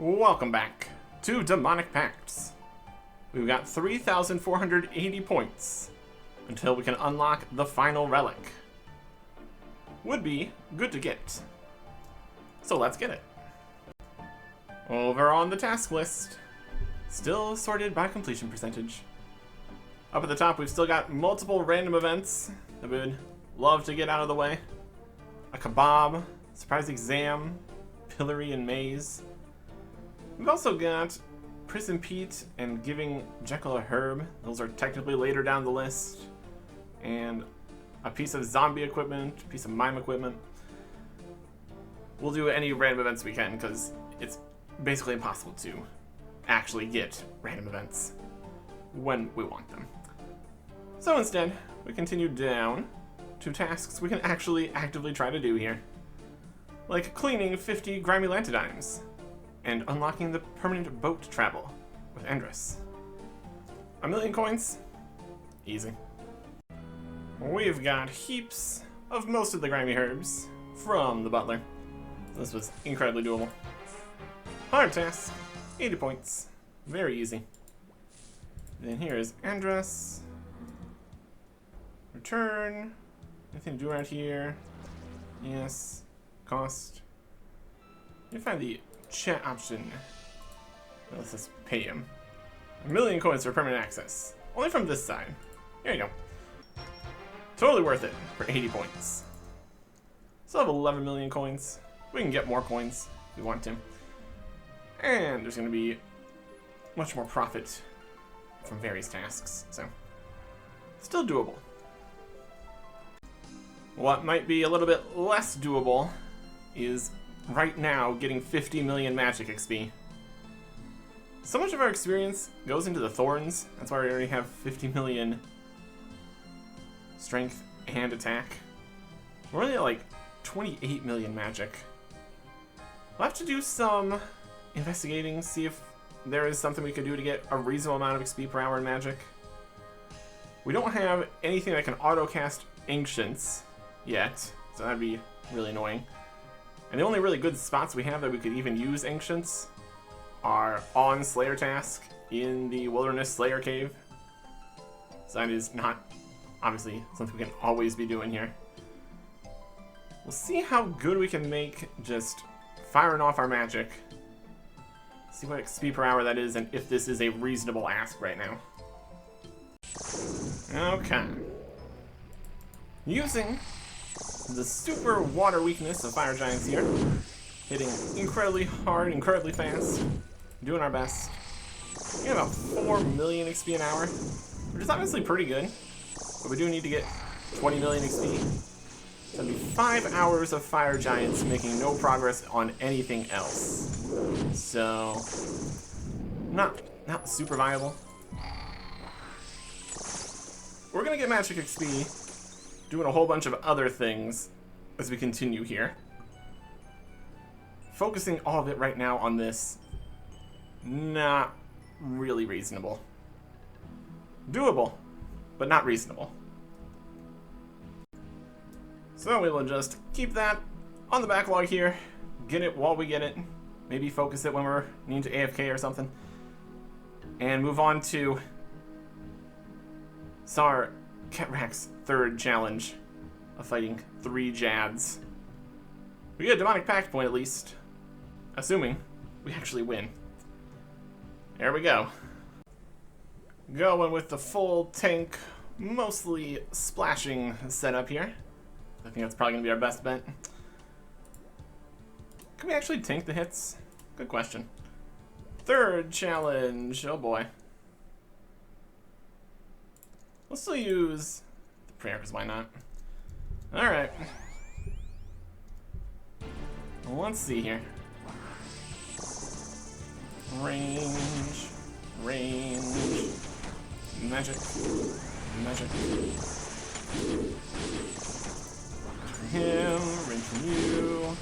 Welcome back to Demonic Pacts. We've got 3,480 points until we can unlock the final relic. Would be good to get. So let's get it. Over on the task list, still sorted by completion percentage. Up at the top, we've still got multiple random events that we'd love to get out of the way. A kebab, surprise exam, pillory and maze. We've also got Prison Pete and giving Jekyll a herb. Those are technically later down the list. And a piece of zombie equipment, a piece of mime equipment. We'll do any random events we can because it's basically impossible to actually get random events when we want them. So instead, we continue down to tasks we can actually actively try to do here. Like cleaning 50 grimy lantidimes and unlocking the permanent boat travel with Endress. 1,000,000 coins? Easy. We've got heaps of most of the grimy herbs from the butler. This was incredibly doable. Hard task, 80 points. Very easy. Then here is Endress. Return. Anything to do around here? Yes. Cost. You find the chat option. Let's just pay him. 1,000,000 coins for permanent access. Only from this side. Here you go. Totally worth it for 80 points. Still have 11,000,000 coins. We can get more coins if we want to. And there's going to be much more profit from various tasks. So, still doable. What might be a little bit less doable is right now getting 50 million magic XP. So much of our experience goes into the thorns. That's why we already have 50 million strength and attack. We're only at like 28 million magic. We'll have to do some investigating, see if there is something we could do to get a reasonable amount of XP per hour in magic. We don't have anything that can auto-cast Ancients yet, so that'd be really annoying. And the only really good spots we have that we could even use Ancients are on Slayer task in the Wilderness Slayer Cave. So that is not, obviously, something we can always be doing here. We'll see how good we can make just firing off our magic. See what XP per hour that is and if this is a reasonable ask right now. Okay. Using the super water weakness of fire giants here. Hitting incredibly hard, incredibly fast. Doing our best. We get about 4 million XP an hour, which is obviously pretty good. But we do need to get 20 million XP. So that'd be 5 hours of fire giants making no progress on anything else. So, not super viable. We're gonna get magic XP doing a whole bunch of other things as we continue here. Focusing all of it right now on this, not really reasonable. Doable, but not reasonable. So we will just keep that on the backlog here, get it while we get it, maybe focus it when we're needing to AFK or something, and move on to Sar Ketrak's third challenge of fighting 3 Jads. We get a Demonic Pact point at least, assuming we actually win. There we go. Going with the full tank, mostly splashing setup here. I think that's probably going to be our best bet. Can we actually tank the hits? Good question. Third challenge. Oh boy. We'll still use the prayer, because why not? Alright. Well, let's see here. Range. Range. Magic. Magic. Him, range from you,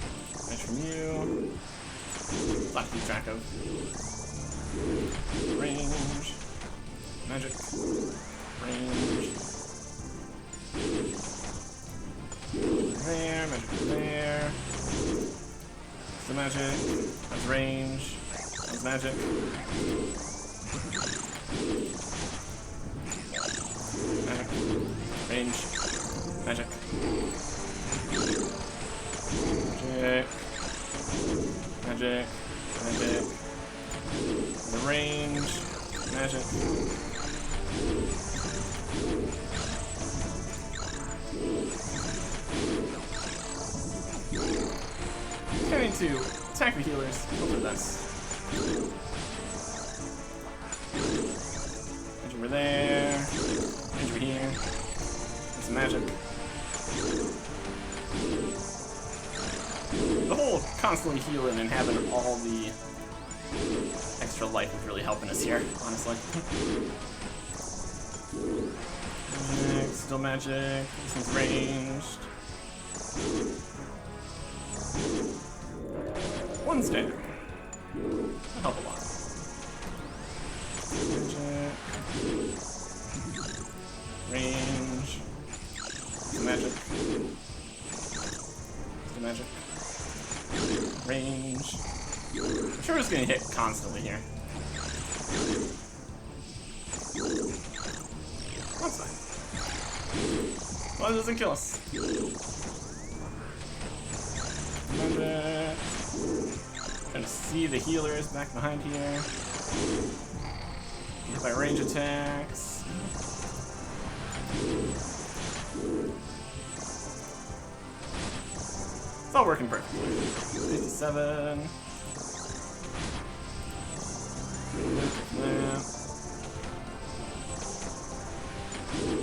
range from you. A lot to keep track of. Range, magic, range. There, magic there. The magic has range. That's magic. Magic. Range. Magic. Magic. Magic. Magic. The range. Magic. I need to attack the healers. Over this. Range over there. Range over here. Get some magic. The whole constantly healing and having all the extra life is really helping us here, honestly. Magic, still magic. This one's ranged. One stack. That'll help a lot. Magic. Range. Some magic. Some magic. Range. I'm sure it's gonna hit constantly here. That's fine. Well, it doesn't kill us. Magic. Trying to see the healers back behind here. Hit by range attacks. It's all working perfectly. 57.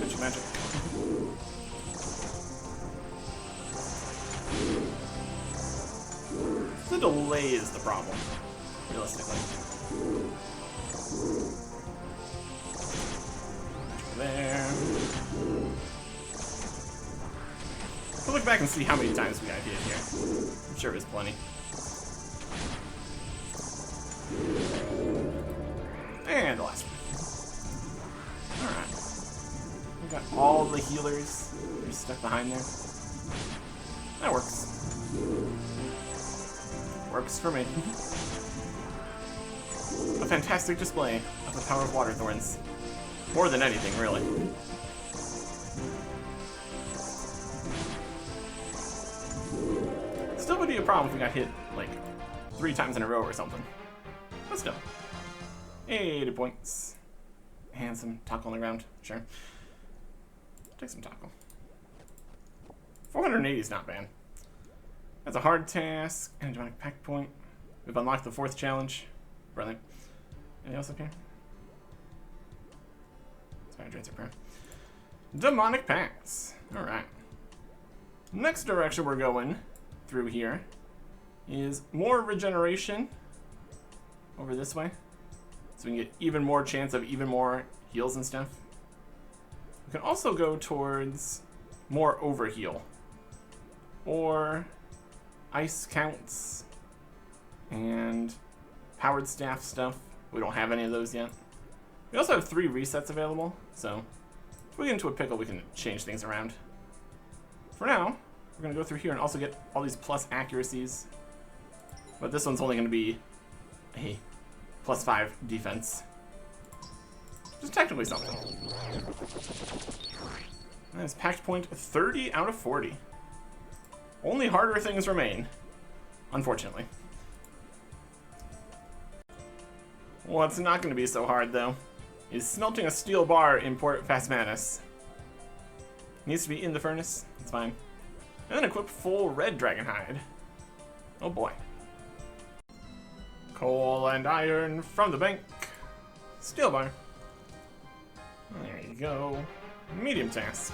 Magic, magic. The delay is the problem, realistically. There. We'll look back and see how many times we got hit here. I'm sure it was plenty. And the last one. Alright. We got all the healers. They're stuck behind there. That works. Works for me. A fantastic display of the power of water thorns. More than anything, really. Still would be a problem if we got hit, like, 3 times in a row or something. But still. 80 points. And some taco on the ground. Sure. Take some taco. 480 is not bad. That's a hard task. And a demonic pact point. We've unlocked the 4th challenge. Brilliant. Anything else up here? Sorry, Drains are prayer. Demonic Pacts. Alright. Next direction we're going through here is more regeneration over this way. So we can get even more chance of even more heals and stuff. We can also go towards more overheal. Or ice counts and powered staff stuff. We don't have any of those yet. We also have 3 resets available, so if we get into a pickle, we can change things around. For now, we're going to go through here and also get all these plus accuracies. But this one's only going to be a +5 defense. Just technically something. That's pact point 30 out of 40. Only harder things remain, unfortunately. What's not going to be so hard, though, is smelting a steel bar in Port Phasmanus. Needs to be in the furnace. It's fine. And then equip full red dragon hide. Oh boy. Coal and iron from the bank. Steel bar. There you go. Medium task.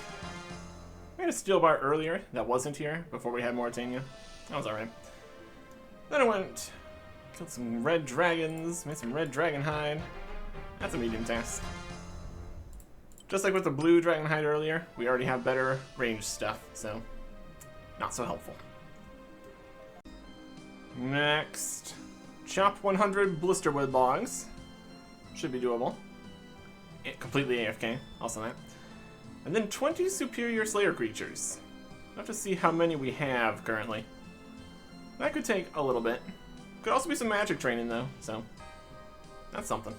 We had a steel bar earlier that wasn't here before we had Mauritania. That was alright. Then I went, killed some red dragons, made some red dragon hide. That's a medium task. Just like with the blue dragon hide earlier, we already have better range stuff, so not so helpful. Next, chop 100 blisterwood logs. Should be doable. Completely AFK, also that. And then 20 superior slayer creatures. I'll have to see how many we have currently. That could take a little bit. Could also be some magic training though, so That's something.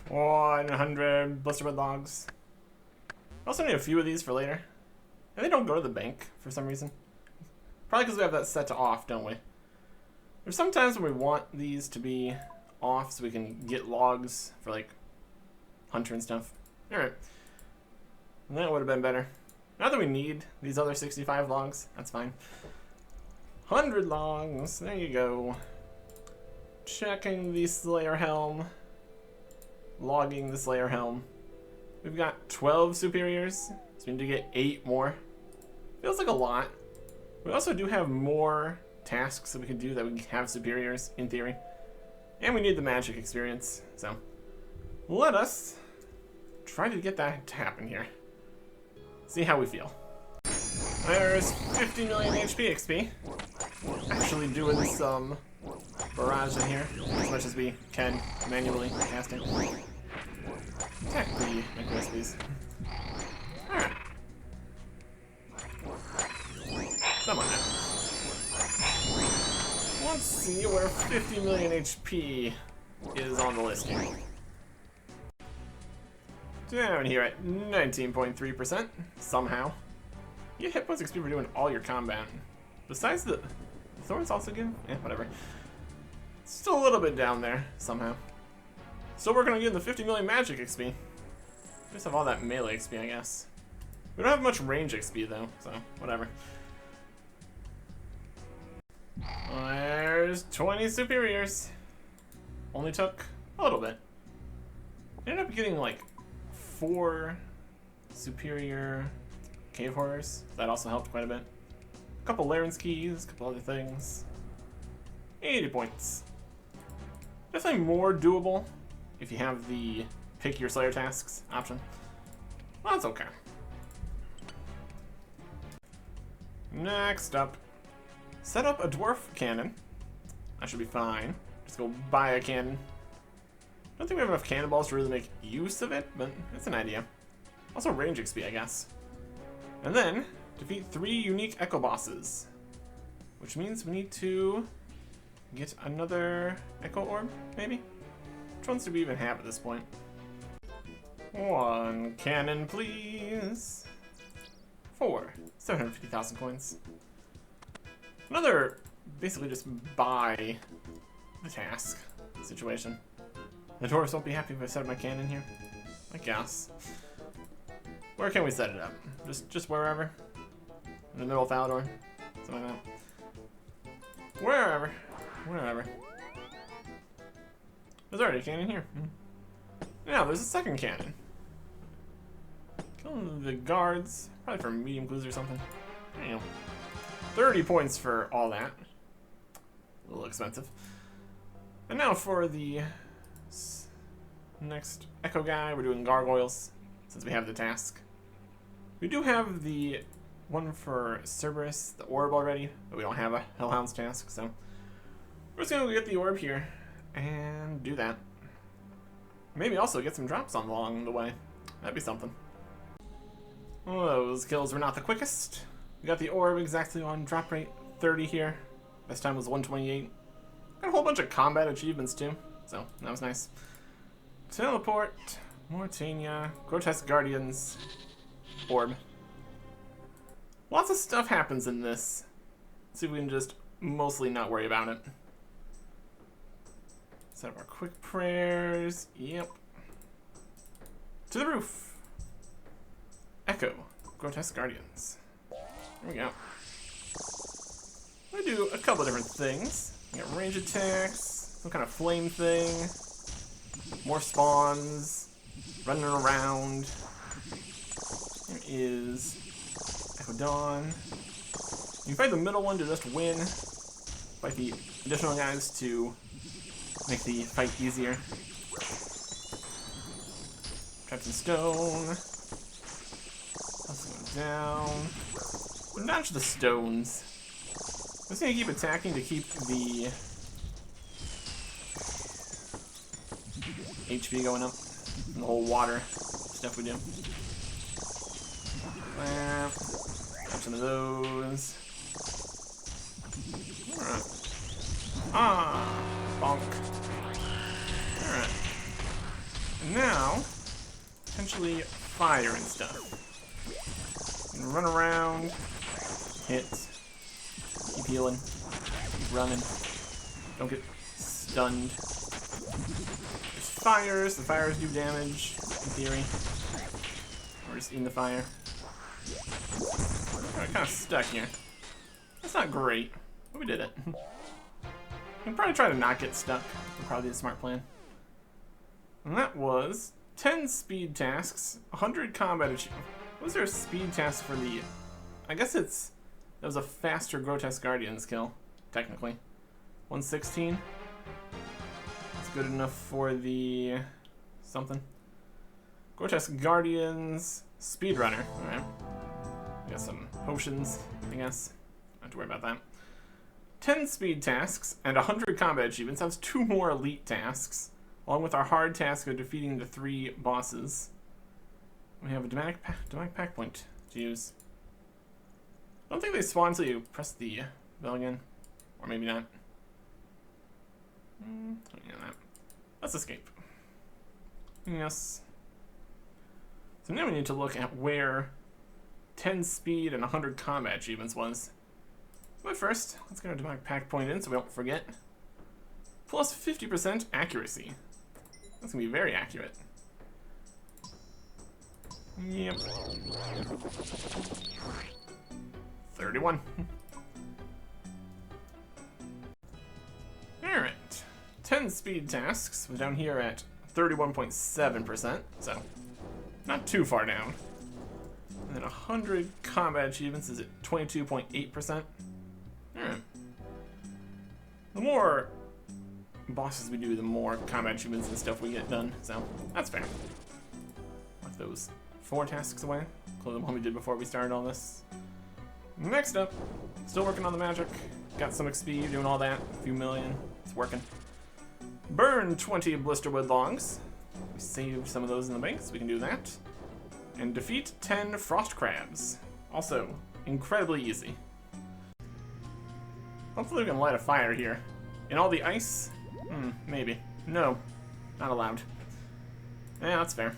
100 blisterwood logs. I also need a few of these for later. And they don't go to the bank for some reason. Probably because we have that set to off, don't we? There's some times when we want these to be off so we can get logs for like hunter and stuff. Alright. That would have been better. Not that we need these other 65 logs. That's fine. 100 logs. There you go. Checking the Slayer Helm. Logging the Slayer Helm. We've got 12 superiors, so we need to get 8 more. Feels like a lot. We also do have more tasks that we can do that we can have superiors, in theory. And we need the magic experience, so let us try to get that to happen here. See how we feel. There's 50 million HP XP. Actually doing some barrage in here, as much as we can manually casting. Attack the necklace, please. Alright. Come on now. Let's see where 50 million HP is on the list here. Down here at 19.3%, somehow. You get hit points XP for doing all your combat. Besides the thorns also give? Yeah, whatever. Still a little bit down there, somehow. Still working on getting the 50 million magic XP. We just have all that melee XP, I guess. We don't have much range XP though, so whatever. There's 20 superiors. Only took a little bit. Ended up getting like 4 superior cave horrors. That also helped quite a bit. A couple Laren's keys, a couple other things. 80 points. Definitely more doable if you have the pick your Slayer tasks option. Well, that's okay. Next up, set up a dwarf cannon. That should be fine. Just go buy a cannon. Don't think we have enough cannonballs to really make use of it, but it's an idea. Also range XP, I guess. And then, defeat 3 unique echo bosses. Which means we need to get another echo orb, maybe? Which ones do we even have at this point? 1 cannon, please. 4. 750,000 coins. Another, basically just buy the task situation. The dwarves won't be happy if I set up my cannon here. I guess. Where can we set it up? Just wherever? In the middle of Falador? Something like that. Wherever. Wherever. There's already a cannon here. Now, there's a second cannon. Kill the guards. Probably for medium clues or something. Damn. 30 points for all that. A little expensive. And now for the next echo guy, we're doing gargoyles, since we have the task. We do have the one for Cerberus, the orb already, but we don't have a Hellhound's task, so we're just gonna go get the orb here and do that. Maybe also get some drops on along the way. That'd be something. Well, those kills were not the quickest. We got the orb exactly on drop rate 30 here. This time was 128. Got a whole bunch of combat achievements too, so that was nice. Teleport, Mortania, Grotesque Guardians, orb. Lots of stuff happens in this. Let's see if we can just mostly not worry about it. Set up our quick prayers. Yep. To the roof. Echo, Grotesque Guardians. Here we go. We do a couple different things. We got range attacks, some kind of flame thing, more spawns, running around. There is Echo Dawn. You fight the middle one to just win. Fight the additional guys to make the fight easier. Trapped in stone. Let's go down. Notch the stones. I'm just gonna keep attacking to keep the HP going up. And the whole water stuff we do. Grab some of those. Alright. Ah! Bonk. now, potentially fire and stuff. And run around, hit, keep healing, keep running, don't get stunned. There's fires, the fires do damage, in theory. We're just in the fire. We're kind of stuck here. That's not great, but we did it. We can probably try to not get stuck. Would probably be a smart plan. And that was 10 speed tasks, 100 combat achievements. Was there a speed task for the... I guess it's... That was a faster Grotesque Guardian skill, technically. 116. That's good enough for the... something. Grotesque Guardians, Speedrunner. Alright. We got some potions, I guess. Don't have to worry about that. 10 speed tasks and 100 combat achievements. That's 2 more elite tasks, along with our hard task of defeating the 3 bosses. We have a demonic pack point to use. I don't think they spawn until you press the bell again. Or maybe not. Let's escape. Yes. So now we need to look at where 10 speed and 100 combat achievements was. But first, let's get our demonic pack point in so we don't forget. Plus 50% accuracy. That's gonna be very accurate. Yep. 31. Alright. 10 speed tasks. We're down here at 31.7%, so not too far down. And then 100 combat achievements is at 22.8%. Alright. The more bosses we do, the more combat achievements and stuff we get done, so that's fair. Lock those 4 tasks away. Close the one we did before we started all this. Next up, still working on the magic. Got some XP, doing all that. A few million. It's working. Burn 20 blisterwood logs. We saved some of those in the bank, so we can do that. And defeat 10 frost crabs. Also, incredibly easy. Hopefully we can light a fire here. In all the ice? Maybe. No, not allowed. Yeah, that's fair.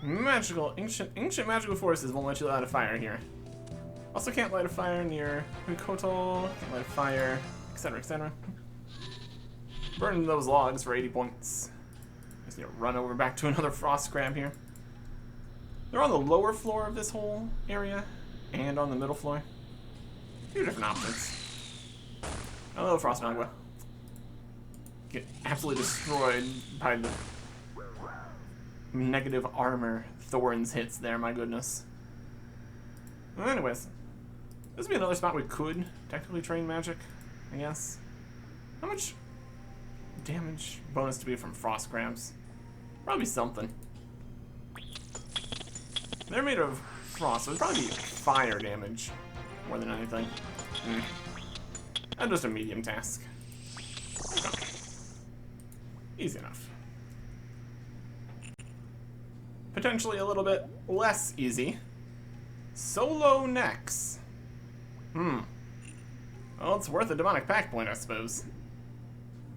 Ancient magical forces won't let you light a fire here. Also can't light a fire near Hukotal, can't light a fire, etc, etc. Burn those logs for 80 points. Just need to run over back to another frost crab here. They're on the lower floor of this whole area, and on the middle floor. 2 different options. Hello, Frost Magua. Get absolutely destroyed by the negative armor Thorns hits there, my goodness. Well, anyways, this would be another spot we could technically train magic, I guess. How much damage bonus to be from frost crabs? Probably something. They're made of frost, so it'd probably be fire damage more than anything. And just a medium task. Okay. Easy enough. Potentially a little bit less easy. Solo necks. Well, it's worth a demonic pack point, I suppose.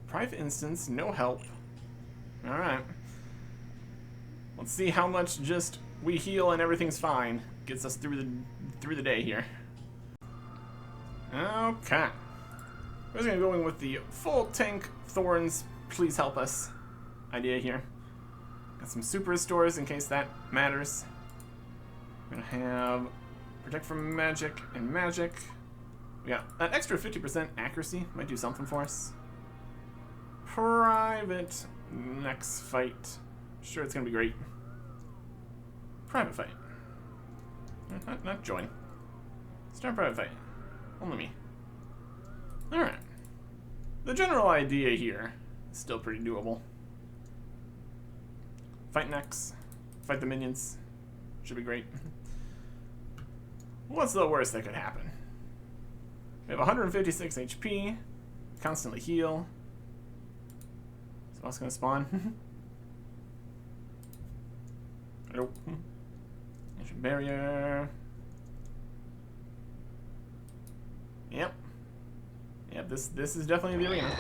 Private instance, no help. Alright. Let's see how much just we heal and everything's fine gets us through the day here. Okay. We're just gonna go in with the full tank Thorns, please help us idea here. Got some super restores in case that matters. We're gonna have protect from magic and magic. We got that extra 50% accuracy, might do something for us. Private next fight. Sure, it's gonna be great. Private fight. Not join. Start private fight. Only me. Alright. The general idea here is still pretty doable. Fight next. Fight the minions. Should be great. What's the worst that could happen? We have 156 HP. Constantly heal. Is boss gonna spawn? Nope. Ancient barrier. Yep. Yep, this is definitely the arena.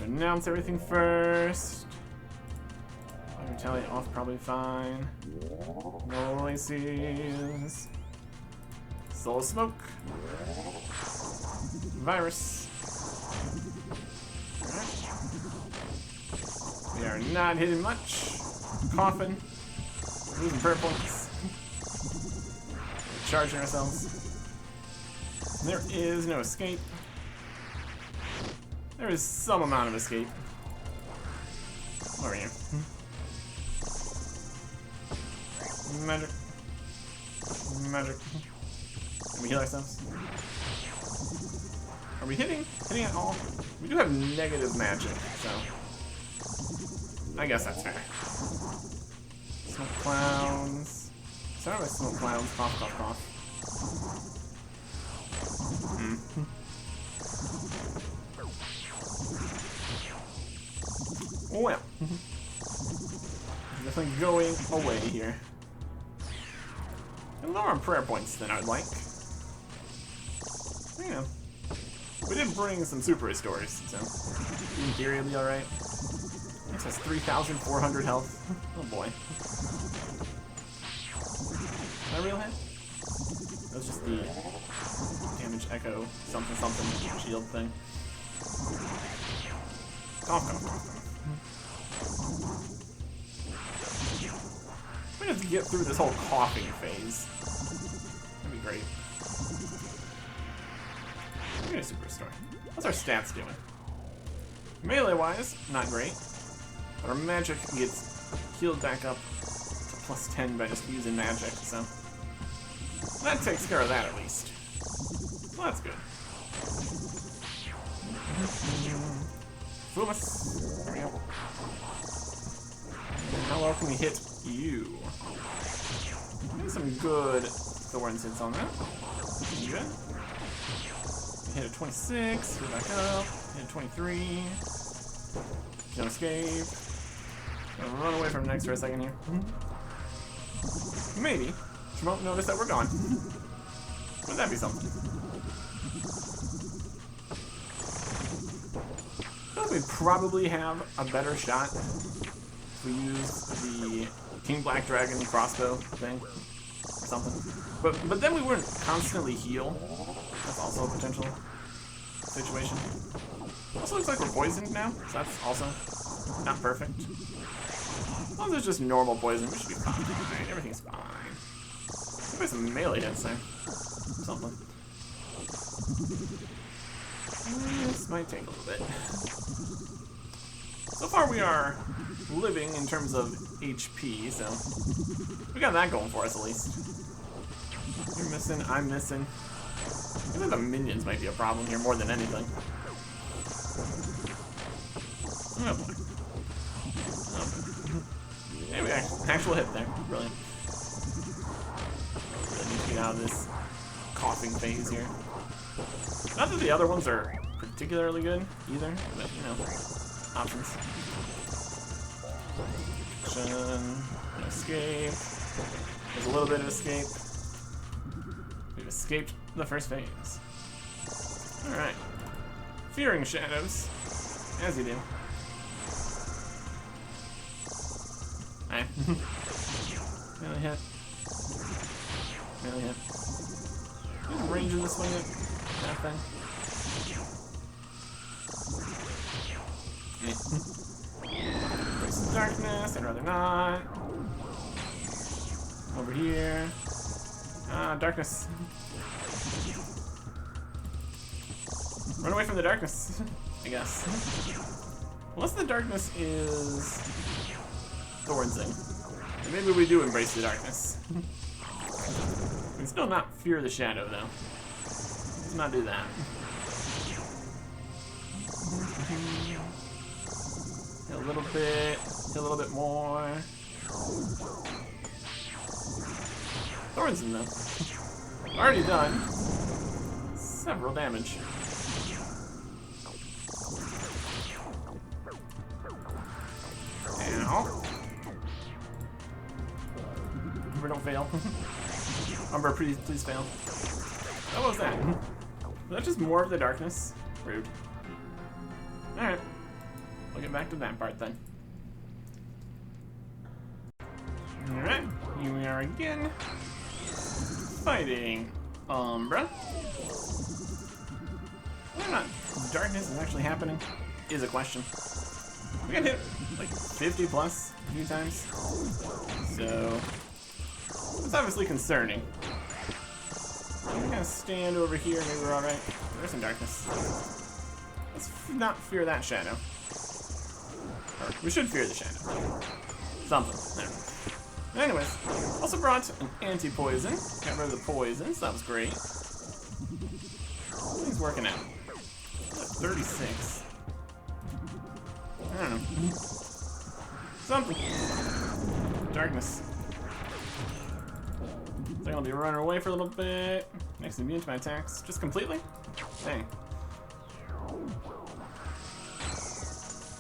to announce everything first. Retaliate off, probably fine. Noises. Soul of Smoke. Virus. Alright. We are not hitting much. Coffin. Losing prayer points. We're charging ourselves. There is no escape. There is some amount of escape. Over here. Magic. Magic. Can we heal ourselves? Are we hitting? Hitting at all? We do have negative magic, so I guess that's fair. Smoke clouds. Start with smoke clouds. Cough, cough, cough. Well, definitely going away here. And lower on prayer points than I'd like. You know, we did bring some super restores, so in theory it'll be alright. This has 3,400 health. Oh boy. Is that a real hit? That's just the damage echo something something shield thing. Cough, cough, cough. We have to get through this whole coughing phase. That'd be great. We need a super restore. What's our stats doing? Melee-wise, not great. But our magic gets healed back up to plus 10 by just using magic, so that takes care of that at least. So that's good. Fumus. There we go. How well can we hit you? Get some good thorns hits on that. Good. Hit a 26, go back up. Hit a 23. No escape. Gonna run away from next for a second here. Maybe she won't notice that we're gone. Wouldn't that be something? I feel like we'd probably have a better shot if we use the King Black Dragon crossbow thing or something. But then we wouldn't constantly heal. That's also a potential situation. Also looks like we're poisoned now, so that's also not perfect. As long as it's just normal poison, we should be fine. Everything's fine. Maybe some melee hits there. Something. This might take a little bit. So far we are living in terms of HP, so we got that going for us at least. You're missing, I'm missing. I think the minions might be a problem here more than anything. Oh boy. Oh. There we go. Actual hit there. Brilliant. Really need to get out of this coughing phase here. Not that the other ones are particularly good either, but you know, options. Escape. There's a little bit of escape. We've escaped the first phase. Alright. Fearing shadows. As you do. Alright. Melee hit. Melee hit. There's range in this swing at that thing. Some darkness, I'd rather not. Over here. Darkness. Run away from the darkness, I guess. Unless the darkness is Thornsing. And maybe we do embrace the darkness. We can still not fear the shadow, though. Let's not do that. Hit a little bit. Hit a little bit more. Thorns in them. Already done. Several damage. Ow. Umber, don't fail. Umber, please fail. What was that? Was that just more of the darkness? Rude. Alright. get back to that part then. Alright, here we are again. Fighting Umbra. Whether or not darkness is actually happening is a question. We got hit like 50 plus a few times. So it's obviously concerning. I'm gonna stand over here, maybe we're alright. There's some darkness. Let's not fear that shadow. Or we should fear the shadow. Something. There. Anyways, also brought an anti-poison. Got rid of the poison, so that was great. Things working out. 36. I don't know. Something. Darkness. I think I'll be running away for a little bit. Makes me immune to my attacks. Just completely? Dang.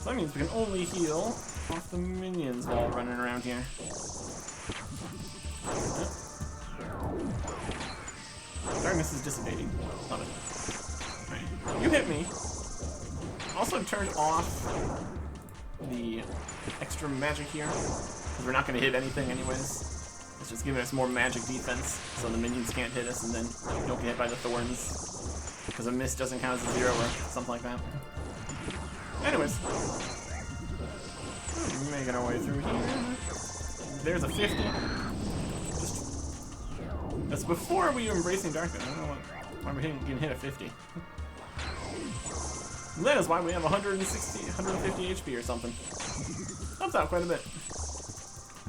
So that means we can only heal off the minions while running around here. Darkness is dissipating. Love it. Right. You hit me. Also turned off the extra magic here, because we're not going to hit anything anyways. It's just giving us more magic defense, so the minions can't hit us and then we don't get hit by the thorns, because a miss doesn't count as a 0 or something like that. Anyways. Making our way through here. There's a 50. That's before we were embracing darkness. I don't know why we're getting hit at 50. And that is why we have 150 HP or something. Helps out quite a bit.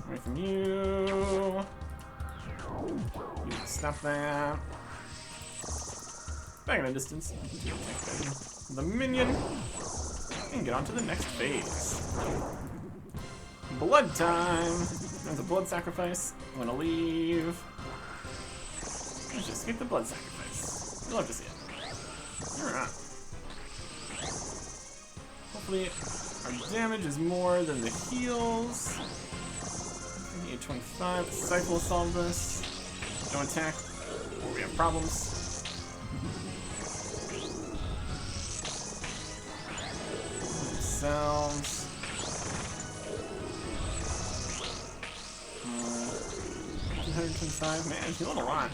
Away from you. You can stop that. Back in the distance. The minion. And get on to the next phase. Blood time! There's a blood sacrifice. I'm gonna leave. Let's just skip the blood sacrifice. We'll have to see it. Alright. Hopefully our damage is more than the heals. 25. Cycle will solve this. Don't attack, or we have problems. Themselves. 125. Man, healing a lot.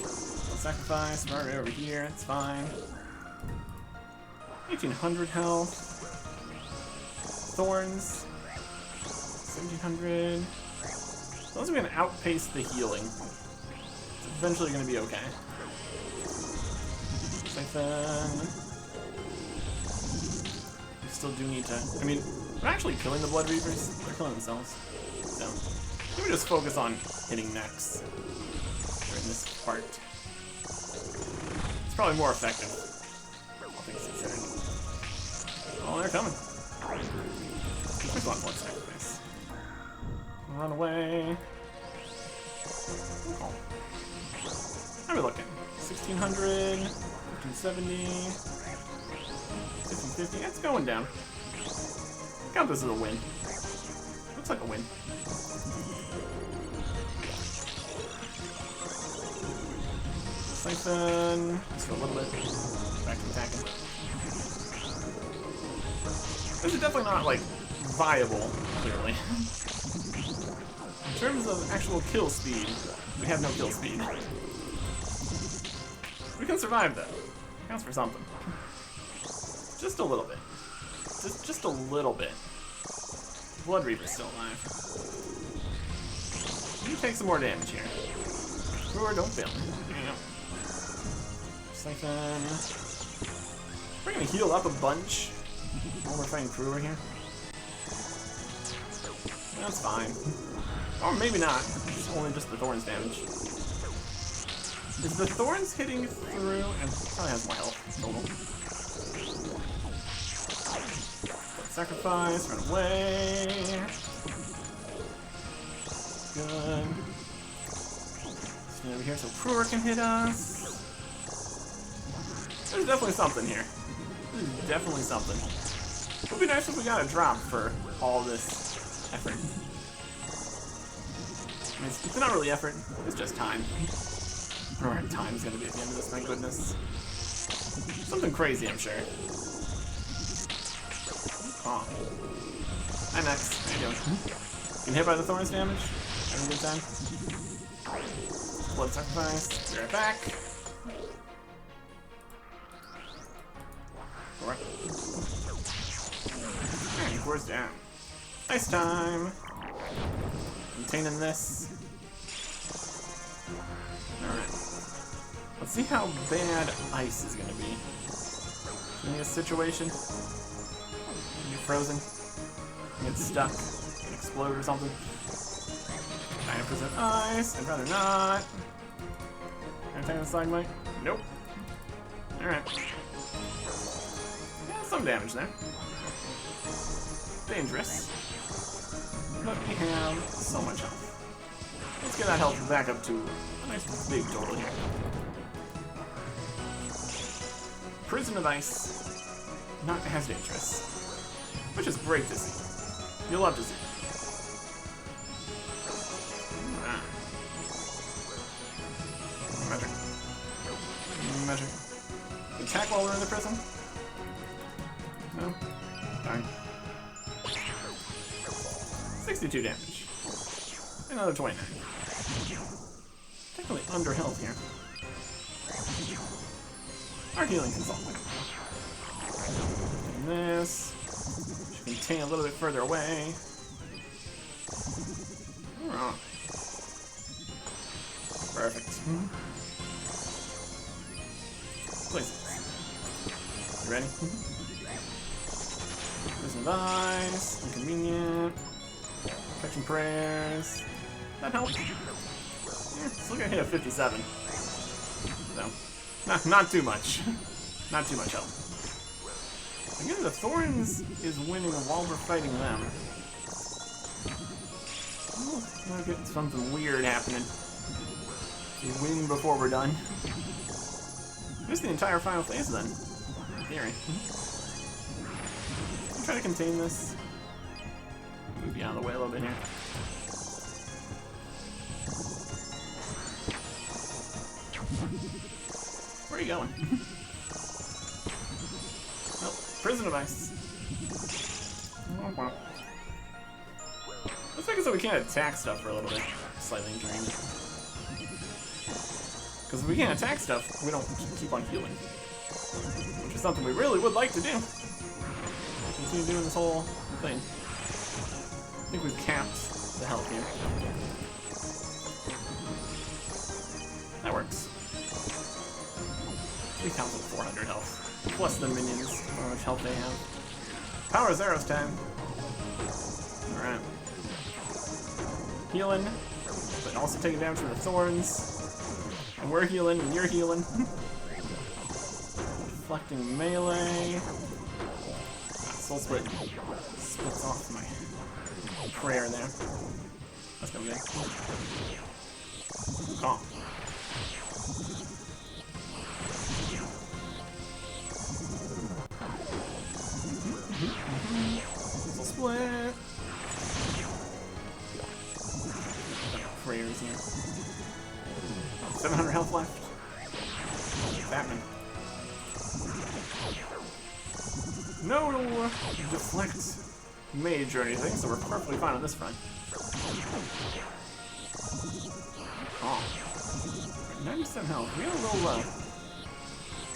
Sacrifice, right over here, it's fine. 1800 health. Thorns. 1700. Those are going to outpace the healing. It's eventually going to be okay. Siphon. We still do need to. I mean, we're actually killing the Blood Reapers. They're killing themselves. So, maybe just focus on hitting necks during this part. It's probably more effective, all things considered. Oh, they're coming. There's one blood sacrifice. Run away. Oh. How are we looking? 1600, 1570, 1550. That's going down. Count this as a win. Looks like a win. Siphon. Just for a little bit. Back to attacking. This is definitely not, like, viable, clearly. In terms of actual kill speed, we have no kill speed. We can survive, though. Counts for something. Just a little bit. Just a little bit. Blood Reaper's still alive. You take some more damage here. Brewer, don't fail me. There you go. Siphon. We're gonna heal up a bunch while we're fighting Brewer here. That's fine. Or maybe not. It's only just the Thorns damage. Is the Thorns hitting through? And probably has more health total. Sacrifice, run away. Good. Stand over here so Brewer can hit us. There's definitely something here. There's definitely something. It would be nice if we got a drop for all this effort. I mean, it's not really effort, it's just time. Alright, time's gonna be at the end of this, my goodness. Something crazy, I'm sure. Oh. Hi, Max. How you doing? Getting hit by the thorns damage? Having a good time? Blood sacrifice. Be right back. Alright. And Gore's down. Nice time. Containing this. Alright. Let's see how bad ice is gonna be. In this situation. Get frozen. Get stuck. Get explode or something. 9% ice. I'd rather not. Can I take the side mic? Nope. Alright. Yeah, some damage there. Dangerous. But we have so much health. Let's get that health back up to a nice big total here. Prison of Ice. Not as dangerous. Which is great to see. You'll love to see. Magic. Magic. Attack while we're in the prison? No? Darn. 62 damage. Another 29. Technically under health here. Our healing consultant. And this. Should contain a little bit further away. Oh. Perfect. Places. You ready? Prison of Ice. Inconvenient. Protection prayers. That helped. Yeah, still gonna hit a 57. So, not too much. Not too much help. Again, the Thorns is winning while we're fighting them. Oh, we'll get something weird happening. We win before we're done. Just the entire final phase then. In theory. I'll try to contain this. Move you out of the way a little bit here. Where are you going? Oh, Prison of Ice. Let's make it so we can't attack stuff for a little bit. Slightly inconvenient. Because if we can't attack stuff, we don't keep on healing. Which is something we really would like to do. Continue doing this whole thing. I think we've capped the health here. That works. 3,400 health. Plus the minions, how much health they have. Power Zero's time. Alright. Healing, but also taking damage from the thorns. And we're healing, and you're healing. Deflecting melee. Soul Split splits off my prayer there. That's gonna be good. Oh. Soul Split. Prayers here. 700 health left. Batman. No deflect mage or anything, so we're perfectly fine on this front. Oh. 97 health. We are a little low.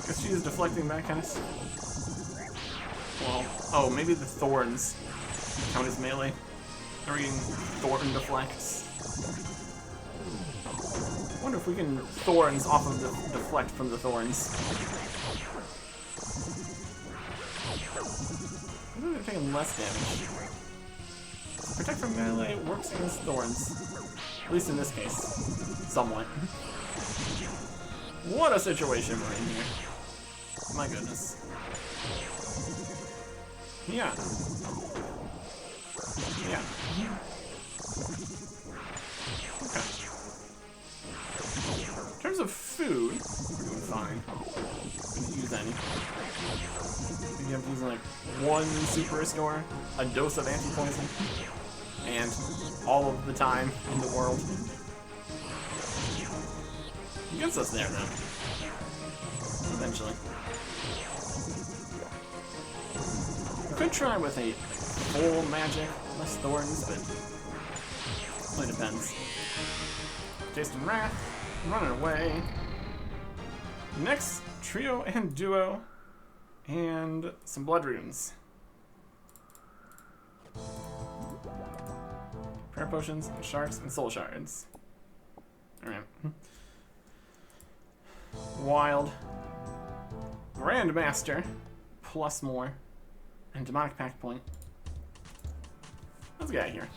Guess she is deflecting that kind of stuff. Well, oh, maybe the thorns count as melee. Are we getting thorn deflects? I wonder if we can thorns off of the deflect from the thorns. I think they're taking less damage. Protect from melee works against thorns. At least in this case. Somewhat. What a situation we're in here. My goodness. Yeah. Yeah. Okay. In terms of food, we're doing fine. Didn't use any. Maybe I'm using like one super restore, a dose of anti-poison, and all of the time in the world. It gets us there though. Eventually. Could try with a full magic, less thorns, but really depends. Tasting Wrath, running away. Next, trio and duo, and some blood runes. Prayer potions, shards, and soul shards. Alright. Wild. Grandmaster, plus more. And Demonic Pact point. Let's get out of here.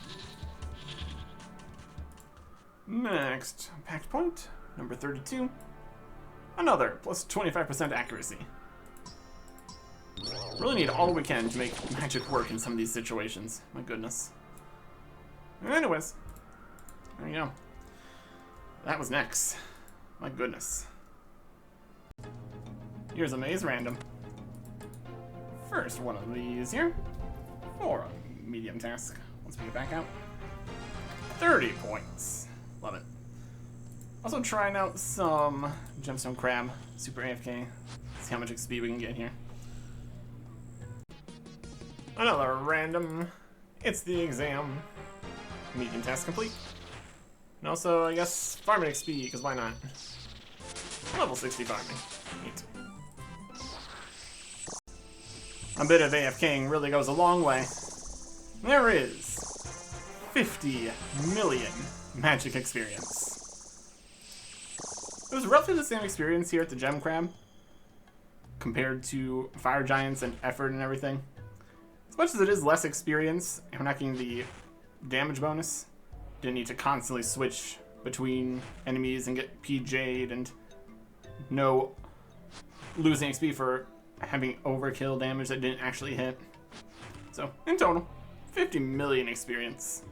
Next, Pact point, number 32. Another, plus 25% accuracy. Really need all we can to make magic work in some of these situations. My goodness. Anyways, there you go. That was next. My goodness. Here's a maze random. First one of these here. For a medium task. Let's pick it back out. 30 points. Love it. Also trying out some Gemstone Crab, Super AFK. See how much XP we can get here. Another random. It's the exam. Medium task complete. And also, I guess, farming XP, because why not? Level 60 farming. Neat. A bit of AFKing really goes a long way. There is 50 million magic experience. It was roughly the same experience here at the Gem Crab compared to Fire Giants and Effort and everything. As much as it is less experience, and we're not getting the damage bonus, didn't need to constantly switch between enemies and get PJ'd and no losing XP for having overkill damage that didn't actually hit. So, in total, 50 million experience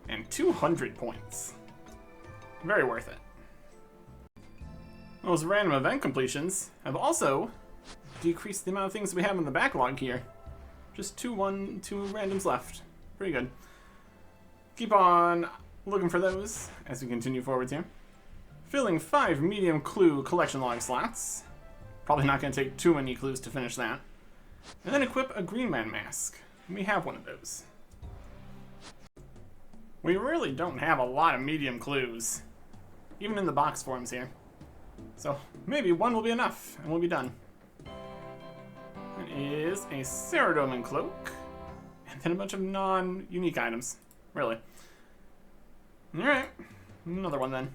and 200 points. Very worth it. Those random event completions have also decreased the amount of things we have in the backlog here. Just two randoms left. Pretty good. Keep on looking for those as we continue forwards here. Filling 5 medium clue collection log slots. Probably not going to take too many clues to finish that. And then equip a Green Man mask. We have one of those. We really don't have a lot of medium clues, even in the box forms here. So maybe one will be enough, and we'll be done. It is a Ceradomin cloak, and then a bunch of non-unique items. Really. Alright, another one then.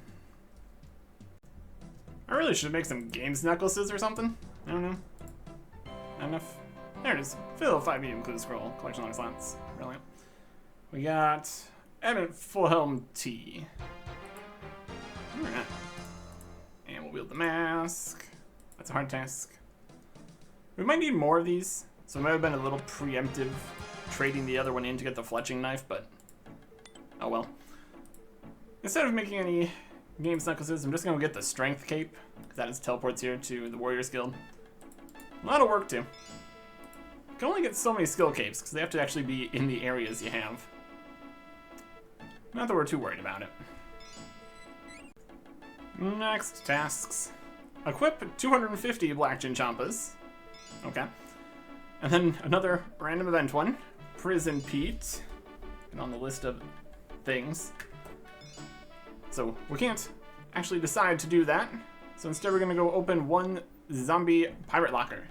I really should make some games necklaces or something. I don't know. Not enough. There it is. Fill 5 medium clue scroll. Collection log slots. Brilliant. We got Evan Fullhelm T. Alright. And we'll wield the mask. That's a hard task. We might need more of these, so it might have been a little preemptive trading the other one in to get the fletching knife, but oh well. Instead of making any games necklaces, I'm just going to get the strength cape, because that is teleports here to the Warriors Guild. A lot of work too. You can only get so many skill capes, because they have to actually be in the areas you have. Not that we're too worried about it. Next tasks. Equip 250 Black Chinchompas. Okay. And then another random event one. Prison Pete. And on the list of things. So we can't actually decide to do that. So instead we're going to go open one zombie pirate locker.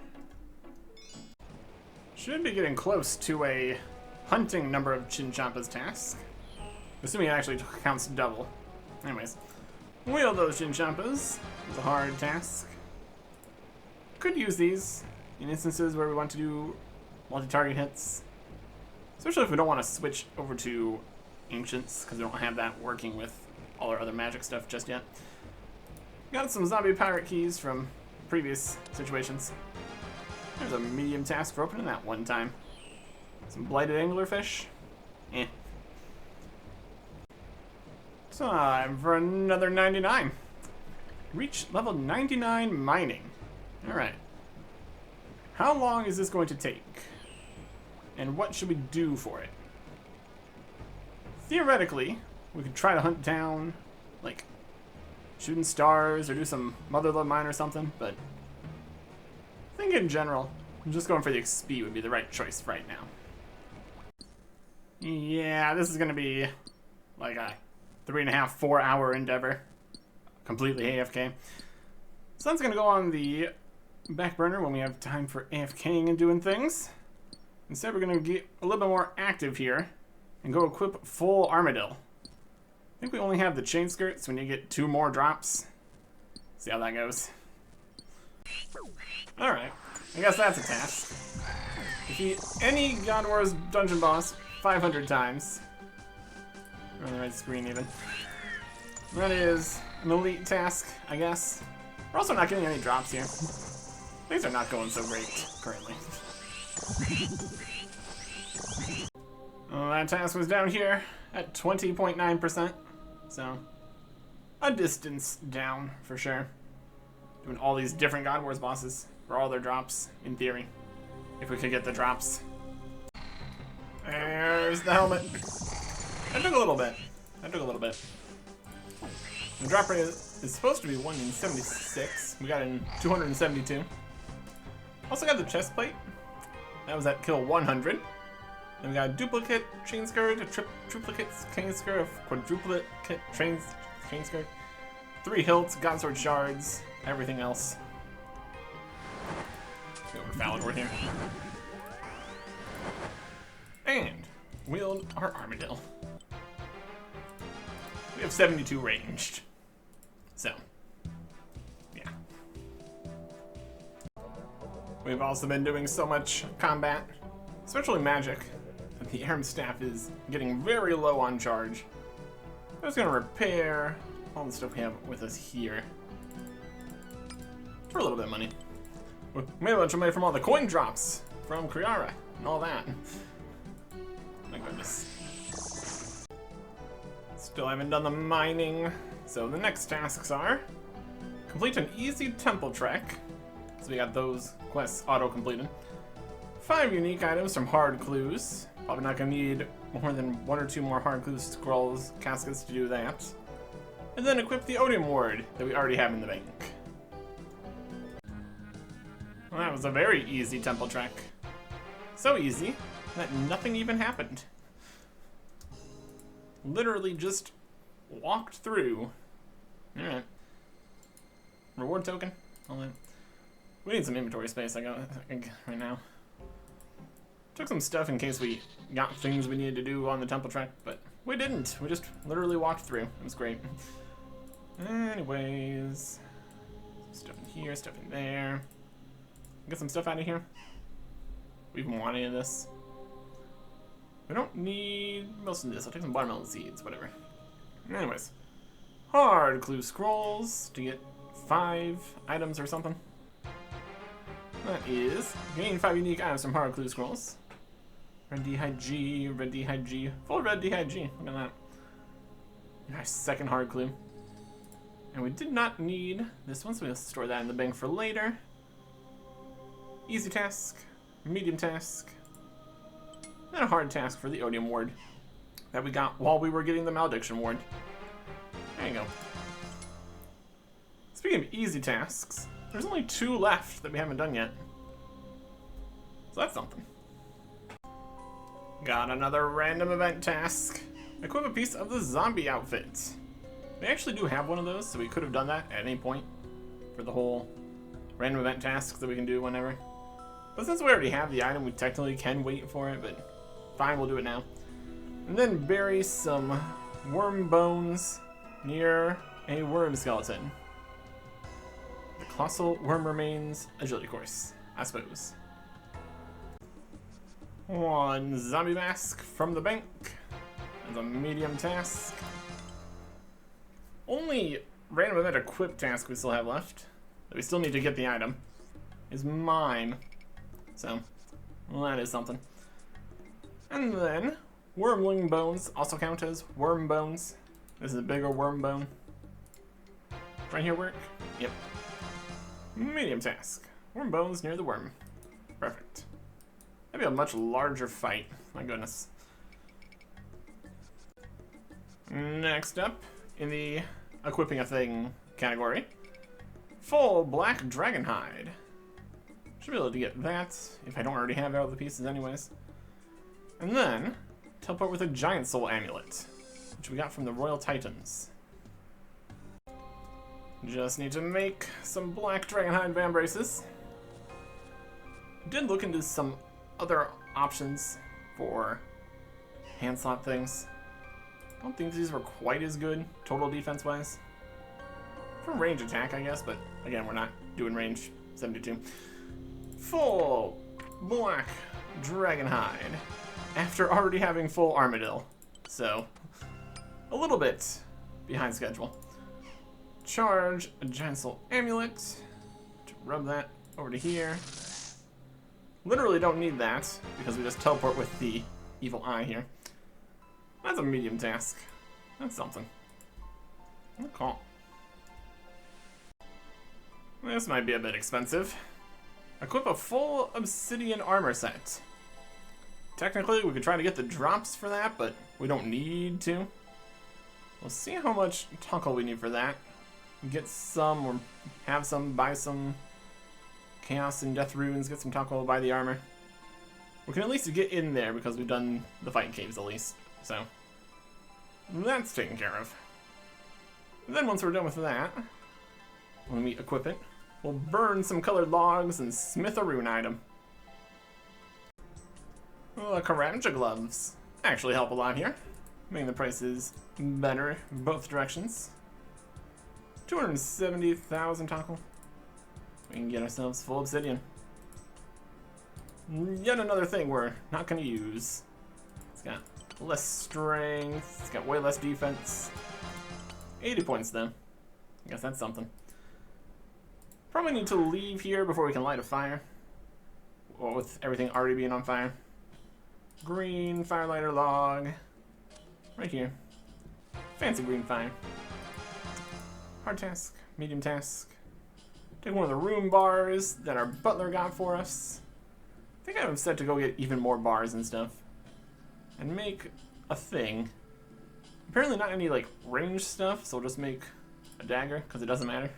Should be getting close to a hunting number of Chinchompas task. Assuming it actually counts double. Anyways. Wield those Chinchompas. It's a hard task. Could use these in instances where we want to do multi-target hits. Especially if we don't want to switch over to Ancients, because we don't have that working with all our other magic stuff just yet. Got some zombie pirate keys from previous situations. There's a medium task for opening that one time. Some blighted anglerfish. Eh. Time for another 99. Reach level 99 mining. Alright. How long is this going to take? And what should we do for it? Theoretically, we could try to hunt down, like, shooting stars or do some Motherlode mine or something, but I think in general, Just going for the XP would be the right choice right now. Yeah, this is gonna be like a 3.5, 4 hour endeavor. Completely AFK. So that's gonna go on the back burner when we have time for AFKing and doing things. Instead, we're gonna get a little bit more active here and go equip full Armadillo. I think we only have the chain skirts when you get 2 more drops. See how that goes. Alright, I guess that's a task. Defeat any God Wars dungeon boss 500 times. We're on the right screen even. That is an elite task, I guess. We're also not getting any drops here. Things are not going so great currently. That task was down here at 20.9%. So, a distance down for sure. Doing all these different God Wars bosses for all their drops, in theory. If we could get the drops. There's the helmet. That took a little bit. The drop rate is supposed to be 1 in 76. We got it in 272. Also got the chest plate. That was at kill 100. Then we got a duplicate chain skirt, a triplicate chain skirt, a quadruplicate chain skirt, 3 hilts, God Sword shards, everything else. Go over Falidor here. And wield our Armadillo. We have 72 ranged. So, yeah. We've also been doing so much combat, especially magic, that the Aram staff is getting very low on charge. I'm just gonna repair all the stuff we have with us here. For a little bit of money. We made a bunch of money from all the coin drops from Kriara and all that. My goodness. Still haven't done the mining, so the next tasks are complete an easy temple trek. So we got those quests auto-completed. 5 unique items from hard clues. Probably not gonna need more than 1 or 2 more hard clues, scrolls, caskets to do that. And then equip the Odium Ward that we already have in the bank. Well, that was a very easy temple trek. So easy that nothing even happened. Literally just walked through. Alright. Reward token. All that. We need some inventory space, I think, right now. Took some stuff in case we got things we needed to do on the temple trek, but we didn't. We just literally walked through. It was great. Anyways. Stuff in here, stuff in there. Get some stuff out of here. We even want any of this. We don't need most of this. I'll take some watermelon seeds, whatever. Anyways. Hard clue scrolls to get 5 items or something. That is gain 5 unique items from hard clue scrolls. Red D-Hide G, Red D-Hide G, full Red D-Hide G. Look at that. Nice second hard clue. And we did not need this one, so we'll store that in the bank for later. Easy task, medium task, and a hard task for the Odium Ward that we got while we were getting the Malediction Ward. There you go. Speaking of easy tasks, there's only 2 left that we haven't done yet. So that's something. Got another random event task. Equip a piece of the zombie outfit. We actually do have one of those, so we could have done that at any point for the whole random event tasks that we can do whenever. But since we already have the item, we technically can wait for it, but fine, we'll do it now. And then bury some worm bones near a worm skeleton. The colossal worm remains agility course, I suppose. 1 zombie mask from the bank. As a medium task. Only random event equip task we still have left, that we still need to get the item, is mime. So, well, that is something. And then, wormling bones also count as worm bones. This is a bigger worm bone. Right here work? Yep. Medium task. Worm bones near the worm. Perfect. That'd be a much larger fight. My goodness. Next up, in the equipping a thing category, full black dragon hide. Should be able to get that, if I don't already have all the pieces anyways. And then, teleport with a Giant Soul Amulet, which we got from the Royal Titans. Just need to make some black Dragonhide Vambraces. Did look into some other options for hand slot things. I don't think these were quite as good, total defense-wise. For range attack, I guess, but again, we're not doing range 72. Full black Dragonhide, after already having full Armadillo. So, a little bit behind schedule. Charge a Giant Soul Amulet, to rub that over to here. Literally don't need that, because we just teleport with the Evil Eye here. That's a medium task. That's something. Good call. This might be a bit expensive. Equip a full obsidian armor set. Technically, we could try to get the drops for that, but we don't need to. We'll see how much tuckle we need for that. Get some, or have some, buy some Chaos and Death Runes, get some tuckle, buy the armor. We can at least get in there because we've done the fight caves at least. So, that's taken care of. And then once we're done with that, when we equip it, we'll burn some colored logs and smith a rune item. Well, the Karanja gloves actually help a lot here, making the prices better in both directions. 270,000 tackle. We can get ourselves full obsidian. Yet another thing we're not going to use. It's got less strength, it's got way less defense. 80 points then. I guess that's something. Probably need to leave here before we can light a fire. Well, with everything already being on fire. Green firelighter log. Right here. Fancy green fire. Hard task, medium task. Take one of the rune bars that our butler got for us. I think I'm set to go get even more bars and stuff. And make a thing. Apparently not any like range stuff, so we'll just make a dagger, because it doesn't matter.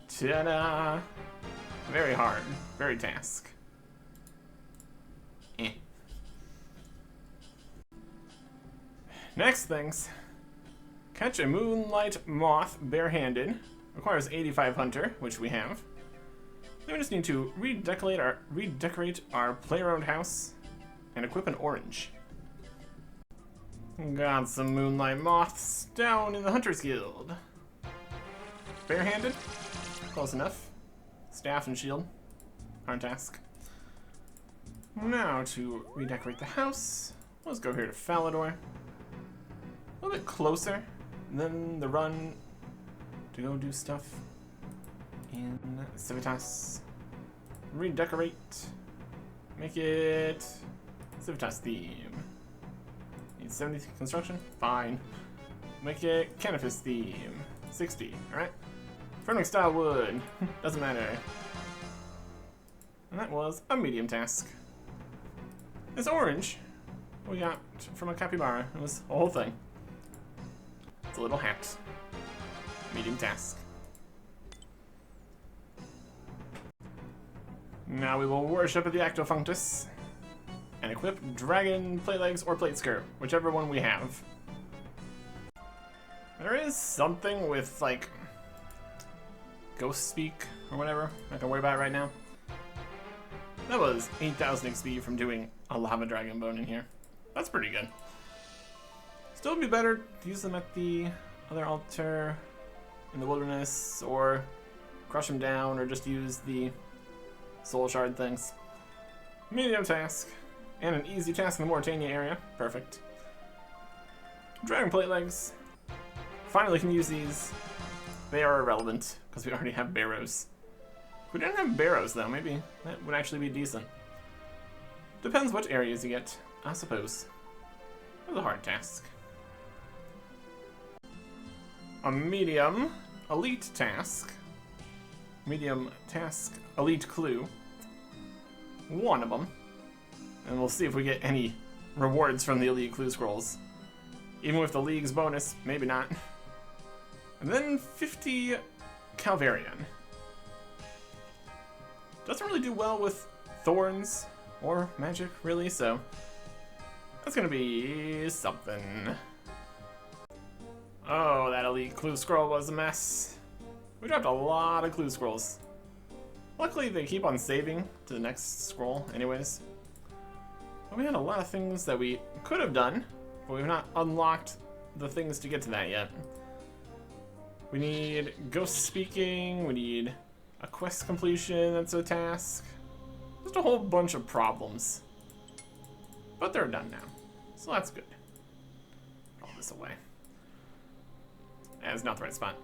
Ta-da! Very hard. Very task. Eh. Next things. Catch a moonlight moth barehanded. Requires 85 hunter, which we have. Then we just need to redecorate our play-around house and equip an orange. Got some moonlight moths down in the Hunter's Guild. Barehanded? Close enough. Staff and shield. Hard task. Now to redecorate the house. Let's go here to Falador. A little bit closer than the run to go do stuff in Civitas. Redecorate. Make it Civitas theme. Need 70 construction? Fine. Make it Canopus theme. 60, alright? Furnish style wood. Doesn't matter. And that was a medium task. This orange we got from a capybara. It was a whole thing. It's a little hat. Medium task. Now we will worship at the Actofunctus and equip Dragon Plate Legs or Plate Skirt, whichever one we have. There is something with like Ghost Speak or whatever. I can worry about it right now. That was 8,000 XP from doing a Lava Dragon Bone in here. That's pretty good. Still would be better to use them at the other altar in the wilderness, or crush them down, or just use the soul shard things. Medium task, and an easy task in the Mauritania area. Perfect. Dragon Plate Legs. Finally can use these. They are irrelevant, because we already have barrows. If we didn't have barrows, though, maybe that would actually be decent. Depends which areas you get, I suppose. It was a hard task. A medium elite task. Medium task elite clue. One of them. And we'll see if we get any rewards from the elite clue scrolls. Even with the league's bonus, maybe not. And then 50 Calvarian. doesn't really do well with thorns or magic, really, so that's gonna be something. Oh, that elite clue scroll was a mess. We dropped a lot of clue scrolls. Luckily, they keep on saving to the next scroll anyways. But we had a lot of things that we could have done, but we've not unlocked the things to get to that yet. We need ghost speaking, we need a quest completion that's a task. Just a whole bunch of problems. But they're done now, so that's good. Put all this away. That's not the right spot.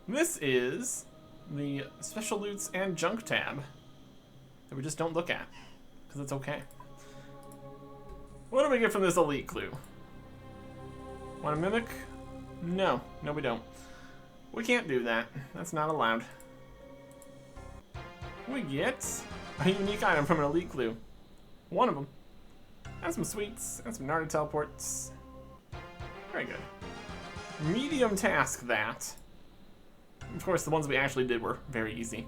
This is the special loots and junk tab that we just don't look at, because it's okay. What do we get from this elite clue? Want to mimic? No, we don't. We can't do that. That's not allowed. We get a unique item from an elite clue. One of them. And some sweets, and some Narda teleports. Very good. Medium task that. Of course, the ones we actually did were very easy.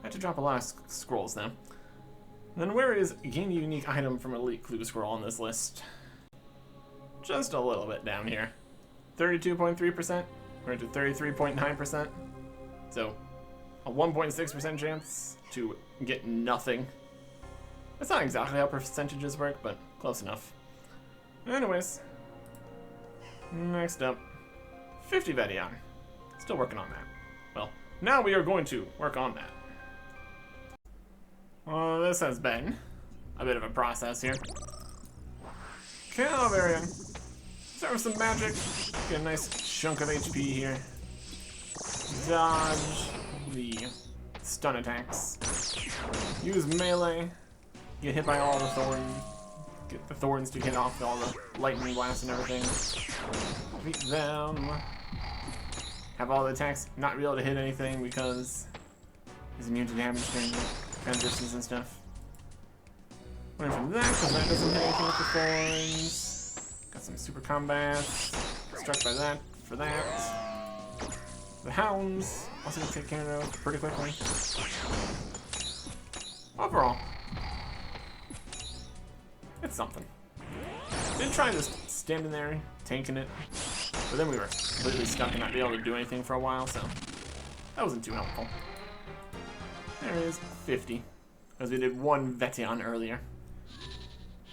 I had to drop a lot of scrolls though. Then where is gain a unique item from elite clue scroll on this list? Just a little bit down here. 32.3%. We're into 33.9%. So a 1.6% chance to get nothing. That's not exactly how percentages work, but close enough. Anyways, next up, 50 Vedion. Still working on that. Well, now we are going to work on that. Well, this has been a bit of a process here. Calvarian. Start with some magic. Get a nice chunk of HP here. Dodge the stun attacks. Use melee. Get hit by all the thorns. Get the thorns to hit off all the lightning blasts and everything. Beat them. Have all the attacks not be able to hit anything because he's immune to damage during transitions and stuff. Learn from that because that doesn't hit anything with the thorns. Got some super combats. Struck by that for that. The hounds also get taken care of pretty quickly. Overall, it's something. Did try just standing there, tanking it, but then we were completely stuck and not be able to do anything for a while, so that wasn't too helpful. There it is, 50, because we did one Vetion earlier.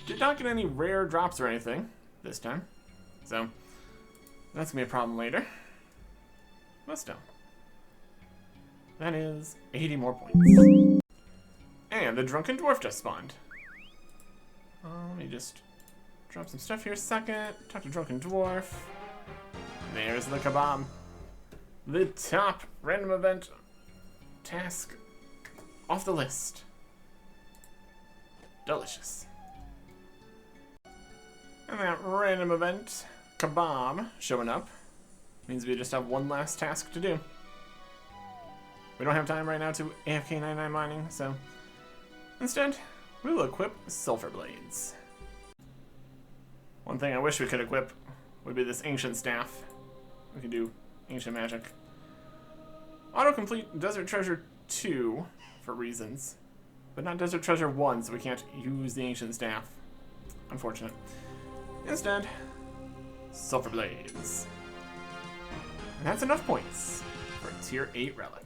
Did not get any rare drops or anything this time, so that's gonna be a problem later. But still, that is 80 more points. And the Drunken Dwarf just spawned. Let me just drop some stuff here a second. Talk to Drunken Dwarf. There's the kebab. The top random event task off the list. Delicious. And that random event kebab showing up means we just have one last task to do. We don't have time right now to AFK 99 mining, so instead, we will equip Sulfur Blades. One thing I wish we could equip would be this Ancient Staff. We could do Ancient Magic. Autocomplete Desert Treasure 2 for reasons, but not Desert Treasure 1, so we can't use the Ancient Staff. Unfortunate. Instead, Sulfur Blades. And that's enough points for a Tier 8 Relic.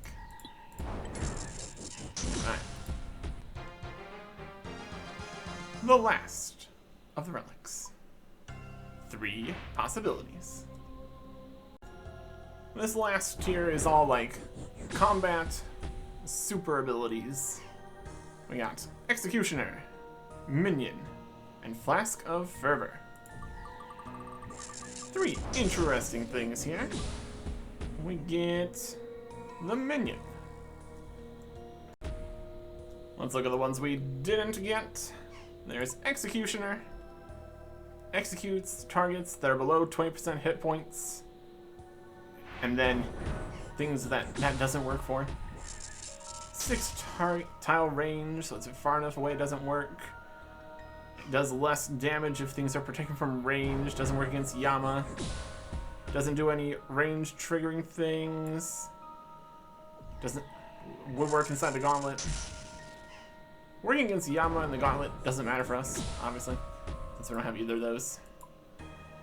Alright. The last of the relics. 3 possibilities. This last tier is all like combat super abilities. We got Executioner, Minion, and Flask of Fervor. 3 interesting things here. We get the Minion. Let's look at the ones we didn't get. There's Executioner. Executes targets that are below 20% hit points. And then things that doesn't work for. 6 tile range, so it's far enough away it doesn't work. It does less damage if things are protected from range. Doesn't work against Yama. Doesn't do any range triggering things. Would work inside the gauntlet. Working against Yama and the Gauntlet doesn't matter for us, obviously, since we don't have either of those.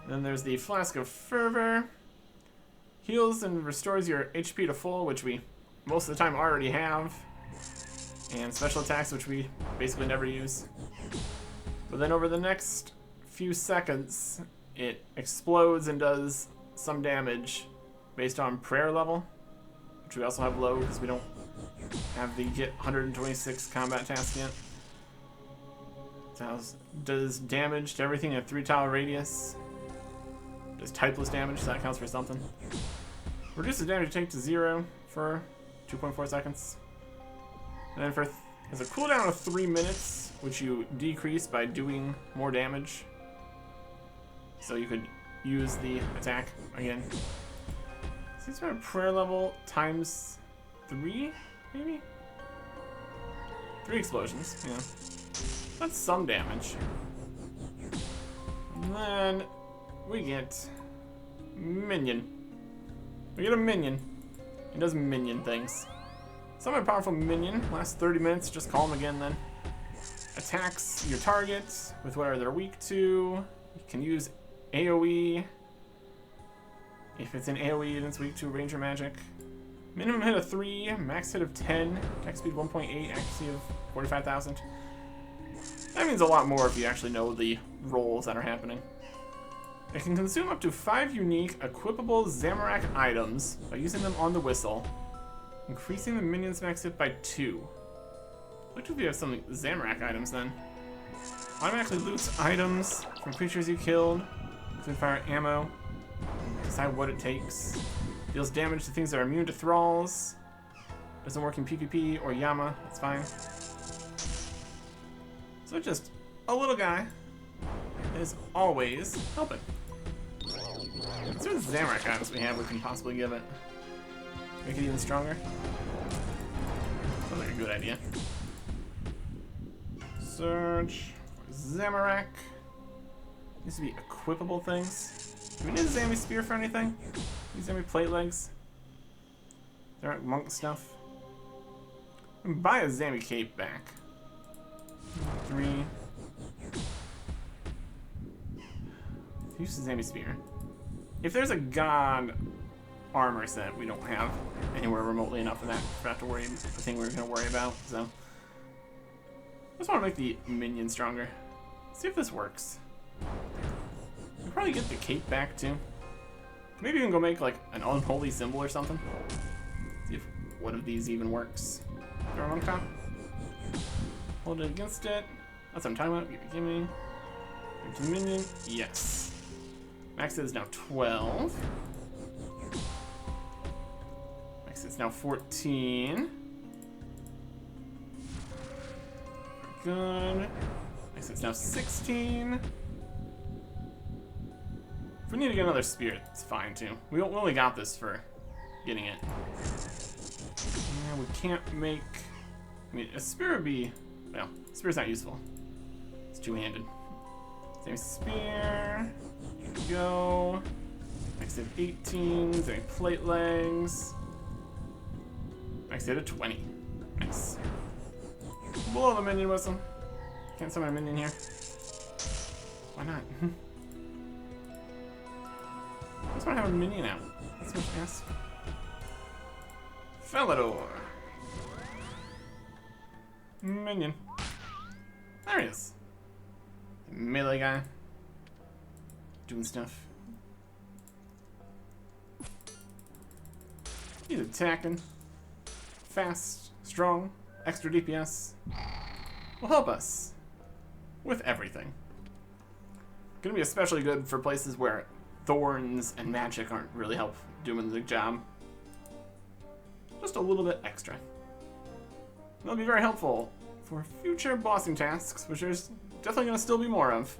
Then there's the Flask of Fervor. Heals and restores your HP to full, which we most of the time already have. And special attacks, which we basically never use. But then over the next few seconds, it explodes and does some damage based on prayer level, which we also have low because we don't have the get 126 combat task yet. Does damage to everything in a 3-tile radius. Does typeless damage, so that counts for something. Reduces damage take to 0 for 2.4 seconds. And then has a cooldown of 3 minutes, which you decrease by doing more damage. So you could use the attack again. Seems about prayer level times 3, maybe? 3 explosions, yeah. That's some damage. And then we get minion. We get a minion. He does minion things. Summon a powerful minion. Lasts 30 minutes. Just call him again then. Attacks your target with whatever they're weak to. You can use AoE. If it's an AoE and it's weak to ranger magic. Minimum hit of 3. Max hit of 10. Attack speed 1.8. Accuracy of 45,000. That means a lot more if you actually know the rolls that are happening. It can consume up to 5 unique equipable Zamorak items by using them on the whistle, increasing the minion's max hit by 2. Look if you have some Zamorak items then. Automatically loots items from creatures you killed, including fire ammo. Decide what it takes. Deals damage to things that are immune to thralls. Doesn't work in PvP or Yama, that's fine. So just a little guy is always helping. Let's see what Zamorak items we have we can possibly give it. Make it even stronger. Sounds like a good idea. Search for Zamorak. Needs to be equipable things. Do we need a Zami Spear for anything? These Zami Plate Legs? There aren't monk stuff. We can buy a Zami Cape back. 3. Use the Zami Spear. If there's a god armor set we don't have anywhere remotely enough of that for that to worry, the thing we're gonna worry about, so. I just want to make the minion stronger. See if this works. We'll probably get the cape back too. Maybe even go make like an unholy symbol or something. See if one of these even works. Throw it on top. Hold it against it. That's what I'm talking about. Give me. There's a minion. Yes. Max is now 12. Max is now 14. Good. Max is now 16. If we need to get another spear, it's fine too. We only got this for getting it. Yeah, we can't make. I mean, a spear would be. Well, spear's not useful. It's two-handed. Same spear. Here we go. Max hit 18. Same plate legs. Max hit a 20. Nice. Blow the minion with some. Can't summon a minion here. Why not? I just want to have a minion out. That's what I ask. Felidor. Minion. There he is. Melee guy. Doing stuff. He's attacking. Fast, strong, extra DPS. Will help us with everything. Gonna be especially good for places where thorns and magic aren't really doing the job. Just a little bit extra. That'll be very helpful for future bossing tasks, which there's definitely going to still be more of.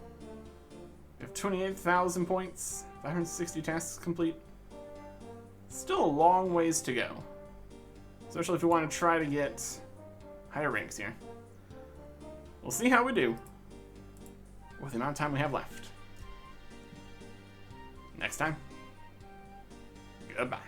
We have 28,000 points, 560 tasks complete. Still a long ways to go. Especially if we want to try to get higher ranks here. We'll see how we do with the amount of time we have left. Next time, goodbye.